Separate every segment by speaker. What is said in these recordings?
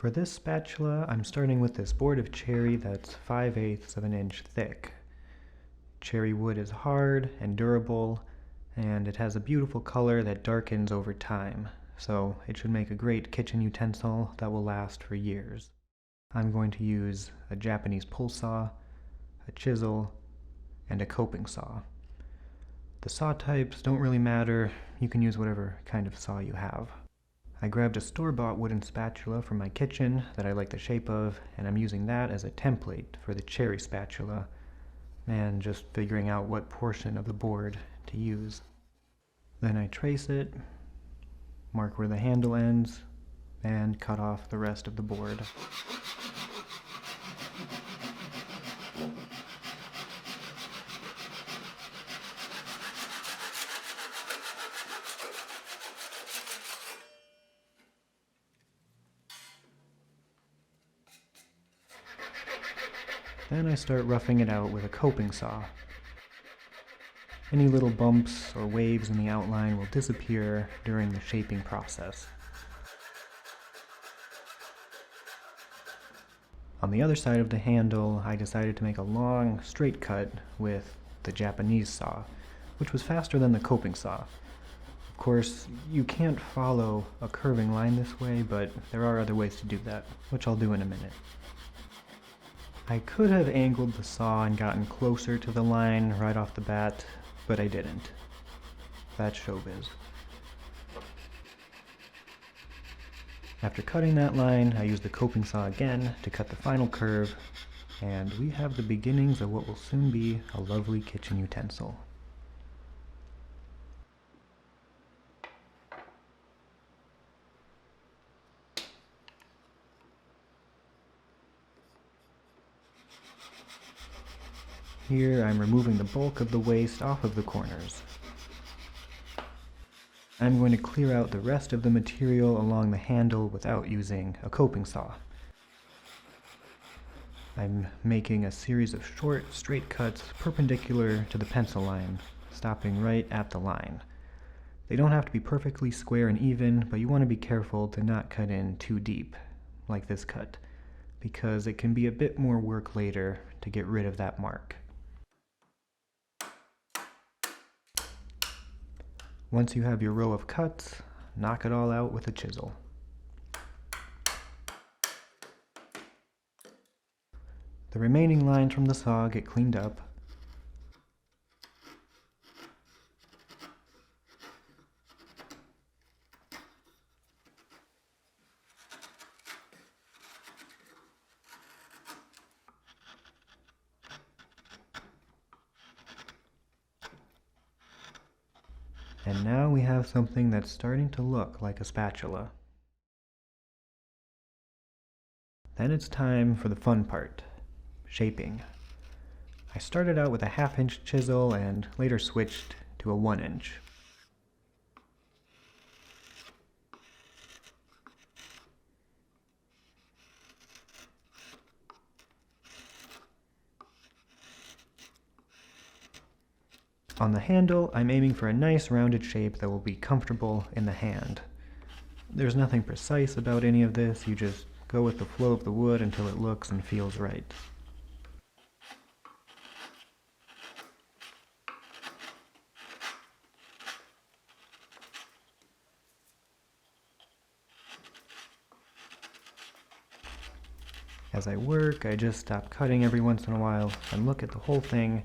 Speaker 1: For this spatula, I'm starting with this board of cherry that's 5/8 of an inch thick. Cherry wood is hard and durable, and it has a beautiful color that darkens over time, so it should make a great kitchen utensil that will last for years. I'm going to use a Japanese pull saw, a chisel, and a coping saw. The saw types don't really matter, you can use whatever kind of saw you have. I grabbed a store-bought wooden spatula from my kitchen that I like the shape of, and I'm using that as a template for the cherry spatula, and just figuring out what portion of the board to use. Then I trace it, mark where the handle ends, and cut off the rest of the board. Then I start roughing it out with a coping saw. Any little bumps or waves in the outline will disappear during the shaping process. On the other side of the handle, I decided to make a long, straight cut with the Japanese saw, which was faster than the coping saw. Of course, you can't follow a curving line this way, but there are other ways to do that, which I'll do in a minute. I could have angled the saw and gotten closer to the line right off the bat, but I didn't. That's showbiz. After cutting that line, I used the coping saw again to cut the final curve, and we have the beginnings of what will soon be a lovely kitchen utensil. Here I'm removing the bulk of the waste off of the corners. I'm going to clear out the rest of the material along the handle without using a coping saw. I'm making a series of short, straight cuts perpendicular to the pencil line, stopping right at the line. They don't have to be perfectly square and even, but you want to be careful to not cut in too deep, like this cut, because it can be a bit more work later to get rid of that mark. Once you have your row of cuts, knock it all out with a chisel. The remaining lines from the saw get cleaned up. And now we have something that's starting to look like a spatula. Then it's time for the fun part, shaping. I started out with a 1/2 inch chisel and later switched to a 1 inch. On the handle, I'm aiming for a nice rounded shape that will be comfortable in the hand. There's nothing precise about any of this, you just go with the flow of the wood until it looks and feels right. As I work, I just stop cutting every once in a while and look at the whole thing,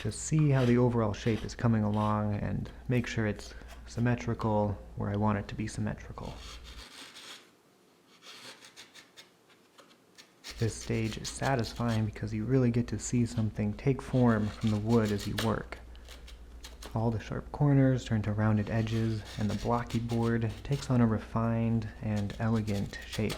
Speaker 1: just see how the overall shape is coming along and make sure it's symmetrical where I want it to be symmetrical. This stage is satisfying because you really get to see something take form from the wood as you work. All the sharp corners turn to rounded edges, and the blocky board takes on a refined and elegant shape.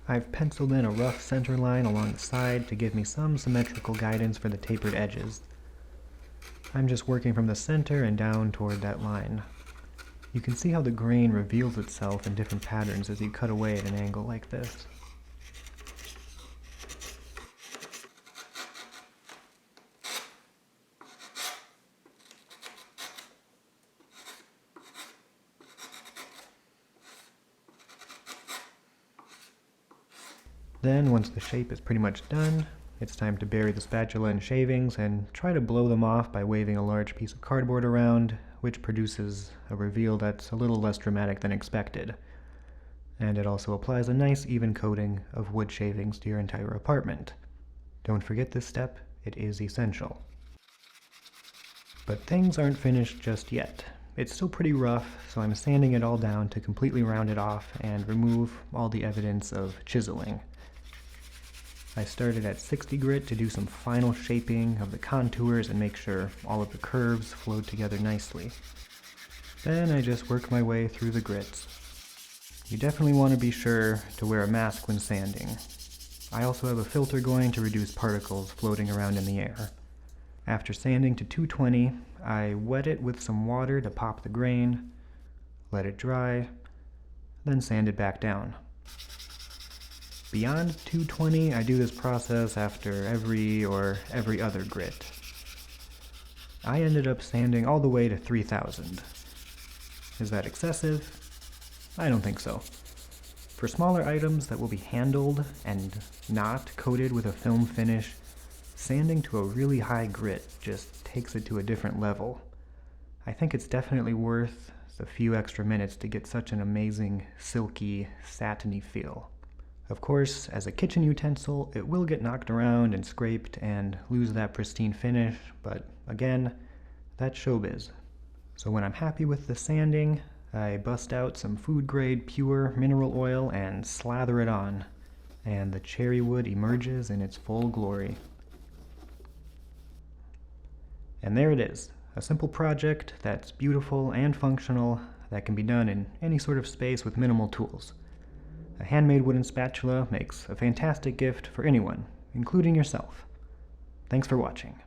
Speaker 1: I've penciled in a rough center line along the side to give me some symmetrical guidance for the tapered edges. I'm just working from the center and down toward that line. You can see how the grain reveals itself in different patterns as you cut away at an angle like this. Then, once the shape is pretty much done, it's time to bury the spatula in shavings and try to blow them off by waving a large piece of cardboard around, which produces a reveal that's a little less dramatic than expected. And it also applies a nice even coating of wood shavings to your entire apartment. Don't forget this step, it is essential. But things aren't finished just yet. It's still pretty rough, so I'm sanding it all down to completely round it off and remove all the evidence of chiseling. I started at 60 grit to do some final shaping of the contours and make sure all of the curves flowed together nicely. Then I just work my way through the grits. You definitely want to be sure to wear a mask when sanding. I also have a filter going to reduce particles floating around in the air. After sanding to 220, I wet it with some water to pop the grain, let it dry, then sand it back down. Beyond 220, I do this process after every other grit. I ended up sanding all the way to 3000. Is that excessive? I don't think so. For smaller items that will be handled and not coated with a film finish, sanding to a really high grit just takes it to a different level. I think it's definitely worth the few extra minutes to get such an amazing, silky, satiny feel. Of course, as a kitchen utensil, it will get knocked around and scraped and lose that pristine finish, but again, that's showbiz. So when I'm happy with the sanding, I bust out some food-grade pure mineral oil and slather it on, and the cherry wood emerges in its full glory. And there it is, a simple project that's beautiful and functional that can be done in any sort of space with minimal tools. A handmade wooden spatula makes a fantastic gift for anyone, including yourself. Thanks for watching.